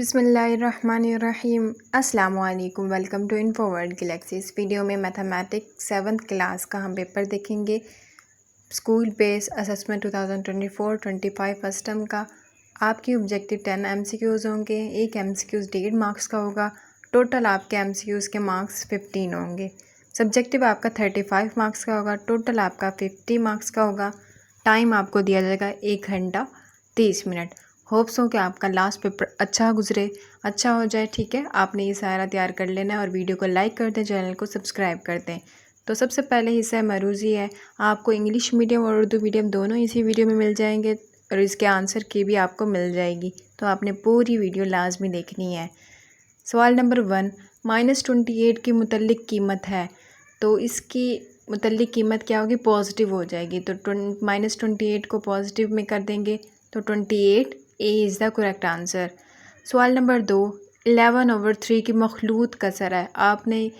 बिस्मिल्लाहिर्रहमानिर्रहीम। अस्सलामुअलैकुम। Welcome to Infoworld Galaxy. इस वीडियो में मैथमेटिक्स 7th क्लास का हम पेपर देखेंगे। School base assessment 2024-25 first term का। आपकी ऑब्जेक्टिव 10 MCQs होंगे। एक MCQs 1.5 मार्क्स का होगा। टोटल आपके MCQs के मार्क्स 15 होंगे। सब्जेक्टिव आपका 35 मार्क्स का होगा। टोटल आपका 50 मार्क्स का होगा। टाइम आपको दिया जाएगा 1 घंटा 30 मिनट। होप्स हो कि आपका लास्ट पेपर अच्छा गुजरे, अच्छा हो जाए। ठीक है, आपने ये सारा तैयार कर लेना है और वीडियो को लाइक कर दें, चैनल को सब्सक्राइब कर दें। तो सबसे पहले हिस्सा मरूज़ी है। आपको इंग्लिश मीडियम और उर्दू मीडियम दोनों इसी वीडियो में मिल जाएंगे और इसके आंसर की भी आपको मिल जाएगी। तो आपने पूरी वीडियो लाजमी देखनी है। सवाल नंबर 1, -28 की मुतल्लिक कीमत है, तो इसकी मुतल्लिक कीमत क्या होगी? पॉजिटिव हो जाएगी। तो -28 को पॉजिटिव में कर देंगे तो 28 A is the correct answer. सवाल नंबर 2, 11/3 की मखलूत कसर है। आपने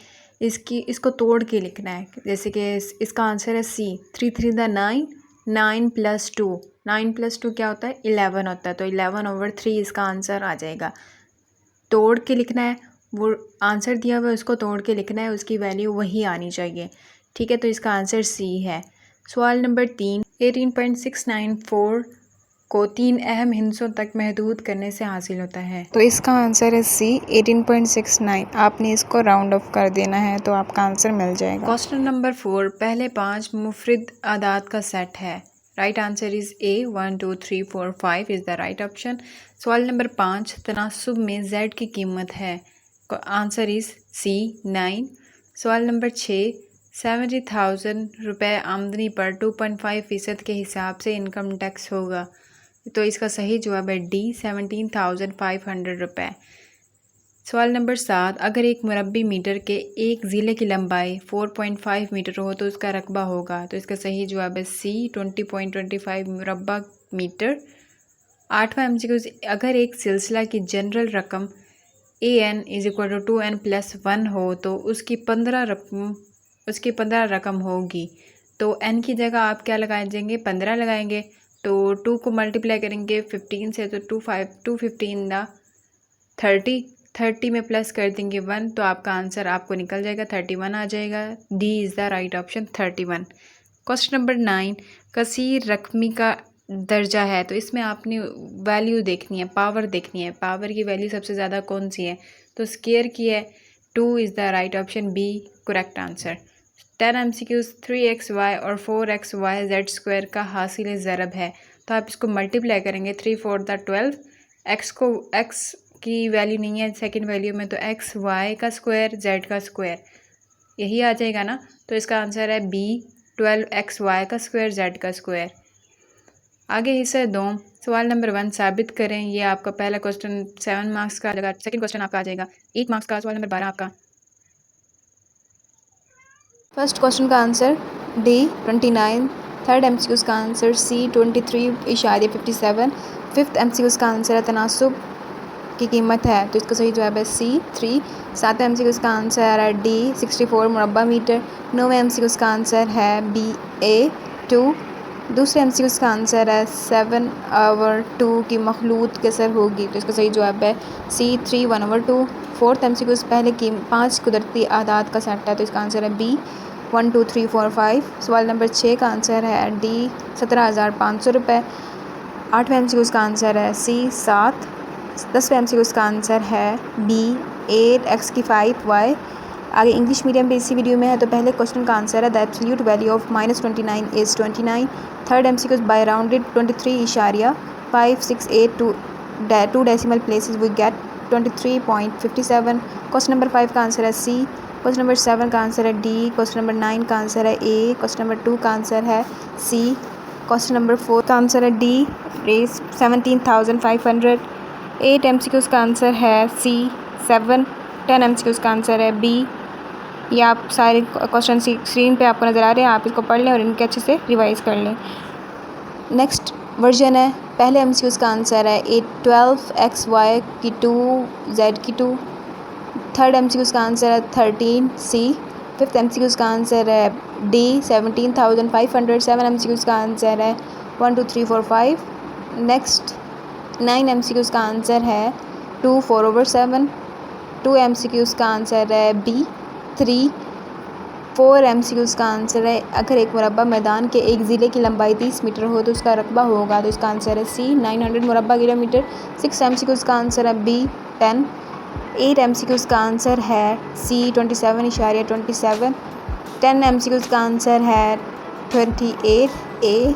इसको तोड़ के लिखना है। जैसे कि इसका आंसर है सी, 3 3 द 9, 9 + 2, 9 + 2 क्या होता है? 11 होता है। तो 11/3 इसका आंसर आ जाएगा। तोड़ के लिखना है, वो आंसर दिया हुआ है उसको तोड़ के लिखना है, उसकी वैल्यू वही आनी चाहिए। ठीक है, तो इसका आंसर सी है। सवाल नंबर 3, 18.694 को 3 अहम हिस्सों तक महदूद करने से हासिल होता है, तो इसका आंसर है सी, 18.69। आपने इसको राउंड ऑफ कर देना है तो आपका आंसर मिल जाएगा। क्वेश्चन नंबर 4, पहले 5 मुफरिद आदाद का सेट है। Right answer is A, 1 2 3 4 5 is the right option. सवाल नंबर 5, तनासुब में जेड की कीमत है। Answer is C, 9। सवाल नंबर 6, 70,000 रुपये आमदनी पर 2.5% के हिसाब से इनकम टैक्स होगा, तो इसका सही जवाब है डी, 17,500 रुपये। सवाल नंबर 7, अगर एक मुरब्बी मीटर के एक ज़िले की लंबाई 4.5 मीटर हो तो उसका रकबा होगा, तो इसका सही जवाब है सी, 20.25 मुरब्बा मीटर। 8वां MCQ, अगर एक सिलसिला की जनरल रकम an = 2n+1 हो तो उसकी 15 रकम होगी, तो n की जगह आप क्या लगाएंगे? 15 लगाएंगे। तो 2 को मल्टीप्लाई करेंगे 15 से, तो 215 30 में प्लस कर देंगे 1, तो आपका आंसर आपको निकल जाएगा 31 आ जाएगा। D is the right option, 31। Question number 9, कसीर रकमी का दर्जा है, तो इसमें आपने वैल्यू देखनी है, पावर देखनी है। पावर की वैल्यू सबसे ज़्यादा कौन सी है? तो स्केयर की है। 2 is the right option, B correct answer. 10 MCQs, 3xy और 4xy z² का हासिल ज़रब है, तो आप इसको मल्टीप्लाई करेंगे 3 4 12। x की वैल्यू नहीं है सेकंड वैल्यू में, तो xy का स्क्वायर z का स्क्वायर यही आ जाएगा ना, तो इसका आंसर है बी, 12xy का स्क्वायर z का स्क्वायर। आगे हिस्सा 2, सवाल नंबर 1 साबित करें। ये आपका पहला क्वेश्चन 7 मार्क्स का आ जाएगा। सेकेंड क्वेश्चन आपका आ जाएगा 8 मार्क्स का। सवाल नंबर 12 आपका। फर्स्ट क्वेश्चन का आंसर डी, 29। थर्ड MCQ का आंसर सी, 23.57। फिफ्थ MCQ का आंसर है तनासुब की कीमत है, तो इसका सही जवाब है सी, 3। सातवें MCQ का आंसर है डी, 64 मुरब्बा मीटर। 9वें MCQ का आंसर है बी, ए, 2। दूसरे MCQ का आंसर है 7/2 की मखलूत कसर होगी, तो इसका सही जवाब है सी, 3 1/2। फोर्थ MCQ पहले की 5 कुदरती आदाद का सेट है, तो इसका आंसर है बी, 1 2 3 4 5। सवाल नंबर 6 का आंसर है डी, 17,500 रुपये। 8वें MCQ का आंसर है सी, 7। 10वें MCQ का आंसर है बी, 8x की 5y। आगे इंग्लिश मीडियम पे इसी वीडियो में है, तो पहले क्वेश्चन का आंसर है the absolute value of -29 is 29। Third MCQ by rounded 23.568 to decimal places we get 23.57। Question number 5 का आंसर है सी। क्वेश्चन नंबर 7 का आंसर है डी। क्वेश्चन नंबर 9 का आंसर है ए। क्वेश्चन नंबर 2 का आंसर है सी। क्वेश्चन नंबर 4 का आंसर है डी, 17,500। 8 MCQ का आंसर है सी, 7। 10 MCQ का आंसर है बी। ये आप सारे क्वेश्चन स्क्रीन पे आपको नज़र आ रहे हैं, आप इसको पढ़ लें और इनके अच्छे से रिवाइज़ कर लें। नेक्स्ट वर्जन है, पहले MCQ का आंसर है 12xy की 2 z की 2। थर्ड MCQ का आंसर है 13c। फिफ्थ MCQ का आंसर है डी, 17,500। 7 MCQ का आंसर है 1 2 3 4 5। नेक्स्ट 9 MCQ का आंसर है 2 4/7। 2 MCQs का आंसर है बी 3। 4 MCQs का आंसर है अगर एक मुरब्बा मैदान के एक ज़िले की लंबाई 30 मीटर हो तो उसका रकबा होगा, तो इसका आंसर है सी 900 मुरब्बा किलोमीटर। 6 MCQs का आंसर है बी 10। 8 MCQs का आंसर है सी 27.27। 10 MCQs का आंसर है 28 ए।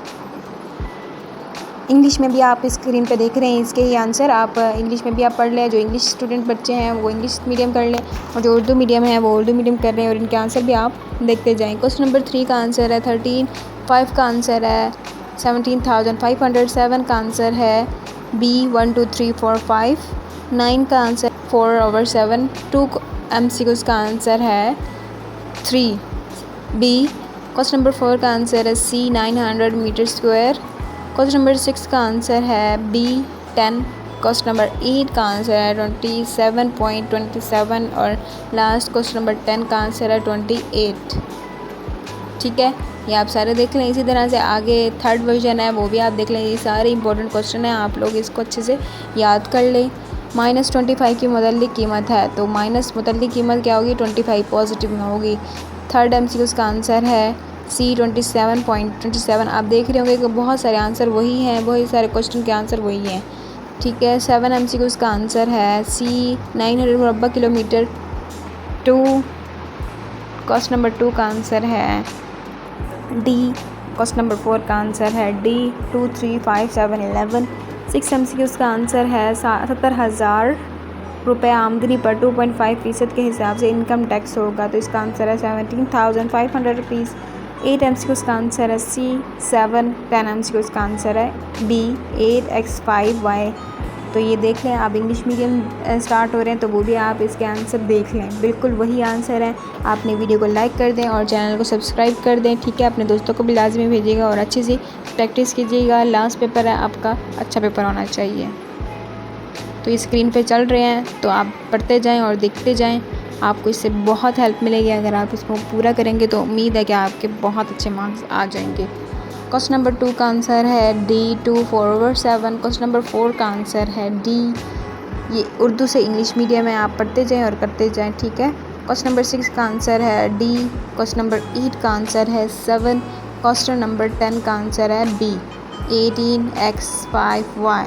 इंग्लिश में भी आप स्क्रीन पे देख रहे हैं इसके ही आंसर, आप इंग्लिश में भी आप पढ़ लें। जो इंग्लिश स्टूडेंट बच्चे हैं वो इंग्लिश मीडियम कर लें और जो उर्दू मीडियम है वो उर्दू मीडियम कर रहे हैं और इनके आंसर भी आप देखते जाएं। क्वेश्चन नंबर 3 का आंसर है 13। 5 का आंसर है 17,500। 7 का आंसर है बी 1 2 3 4 5। 9 का आंसर 4/7। 2 MCQs का आंसर है 3 बी। क्वेश्चन नंबर 4 का आंसर है सी 900 मीटर स्क्वायर। क्वेश्चन नंबर 6 का आंसर है बी 10। क्वेश्चन नंबर 8 का आंसर है 27.27 और लास्ट क्वेश्चन नंबर 10 का आंसर है 28। ठीक है, ये आप सारे देख लें। इसी तरह से आगे थर्ड वर्जन है वो भी आप देख लें। ये सारे इंपॉर्टेंट क्वेश्चन हैं, आप लोग इसको अच्छे से याद कर लें। -25 की मुतल्लिक कीमत है तो माइनस मुतल्लिक कीमत क्या होगी, 25 पॉजिटिव में होगी। थर्ड MCQ का आंसर है सी 27.27। आप देख रहे होंगे कि बहुत सारे आंसर वही हैं, बहुत सारे क्वेश्चन के आंसर वही हैं। ठीक है, 7 MCQ का आंसर है सी 900 मुरब्बा किलोमीटर। 2 क्वेश्चन नंबर 2 का आंसर है डी। क्वेश्चन नंबर 4 का आंसर है डी 2 3 5 7 11। 6 MCQ का आंसर है 70,000 रुपये आमदनी पर 2.5% के हिसाब से इनकम टैक्स होगा, तो इसका आंसर है 17,500 रुपीज़। 8 MCQ का आंसर है सी 7। 10 MCQ का आंसर है बी 8x5y। तो ये देख लें, आप इंग्लिश मीडियम स्टार्ट हो रहे हैं तो वो भी आप इसके आंसर देख लें, बिल्कुल वही आंसर है। आपने वीडियो को लाइक कर दें और चैनल को सब्सक्राइब कर दें। ठीक है, अपने दोस्तों को भी लाजमी भेजिएगा और अच्छी सी प्रैक्टिस कीजिएगा। लास्ट पेपर है आपका, अच्छा पेपर होना चाहिए। तो ये स्क्रीन पे चल रहे हैं तो आप पढ़ते जाएं और देखते जाएं, आपको इससे बहुत हेल्प मिलेगी। अगर आप इसको पूरा करेंगे तो उम्मीद है कि आपके बहुत अच्छे मार्क्स आ जाएंगे। क्वेश्चन नंबर 2 का आंसर है डी 2 4/7। क्वेश्चन नंबर 4 का आंसर है डी। ये उर्दू से इंग्लिश मीडियम है, आप पढ़ते जाएं और करते जाएं। ठीक है, क्वेश्चन नंबर 6 का आंसर है डी। क्वेश्चन नंबर 8 का आंसर है 7। क्वेश्चन नंबर 10 का आंसर है बी 18x5y।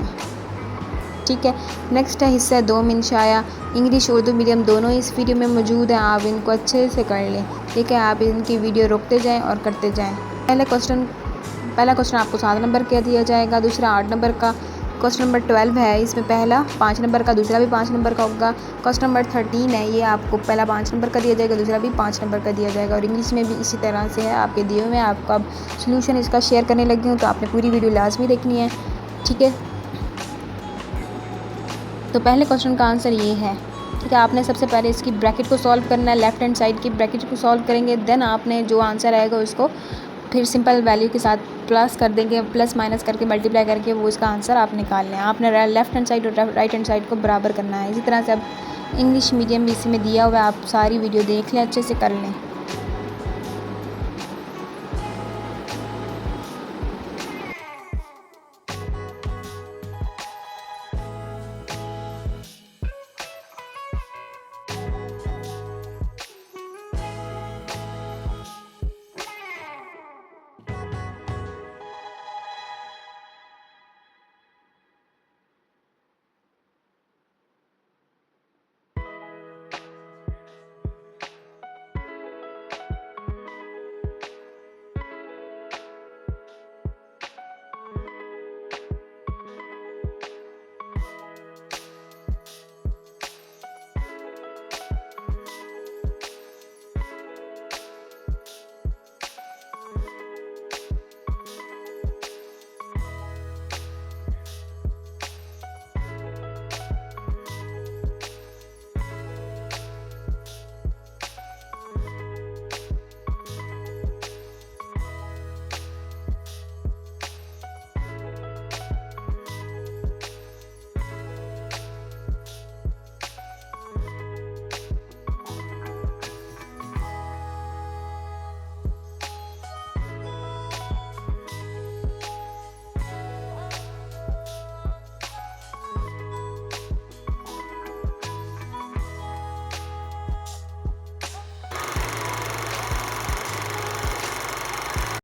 ठीक है, नेक्स्ट है हिस्सा 2 मिनशाया। इंग्लिश उर्दू मीडियम दोनों इस वीडियो में मौजूद हैं, आप इनको अच्छे से कर लें। ठीक है, आप इनकी वीडियो रोकते जाएं और करते जाएं। पहला क्वेश्चन आपको 7 नंबर का दिया जाएगा, दूसरा 8 नंबर का। क्वेश्चन नंबर 12 है, इसमें पहला 5 नंबर का, दूसरा भी 5 नंबर का होगा। क्वेश्चन नंबर 13 है, ये आपको पहला 5 नंबर का दिया जाएगा, दूसरा भी 5 नंबर का दिया जाएगा। और इंग्लिश में भी इसी तरह से है, आपके दिए हुए आपको अब सोल्यूशन इसका शेयर करने लगी हूँ, तो आपने पूरी वीडियो लाजमी देखनी है। ठीक है, तो पहले क्वेश्चन का आंसर ये है। ठीक है, आपने सबसे पहले इसकी ब्रैकेट को सॉल्व करना है, लेफ्ट हैंड साइड की ब्रैकेट को सॉल्व करेंगे, देन आपने जो आंसर आएगा उसको फिर सिंपल वैल्यू के साथ प्लस कर देंगे, प्लस माइनस करके मल्टीप्लाई करके वो इसका आंसर आप निकालना है। आपने लेफ्ट हैंड साइड और राइट हैंड साइड को बराबर करना है। इसी तरह से अब इंग्लिश मीडियम भी इसी में दिया हुआ है, आप सारी वीडियो देख लें, अच्छे से कर लें।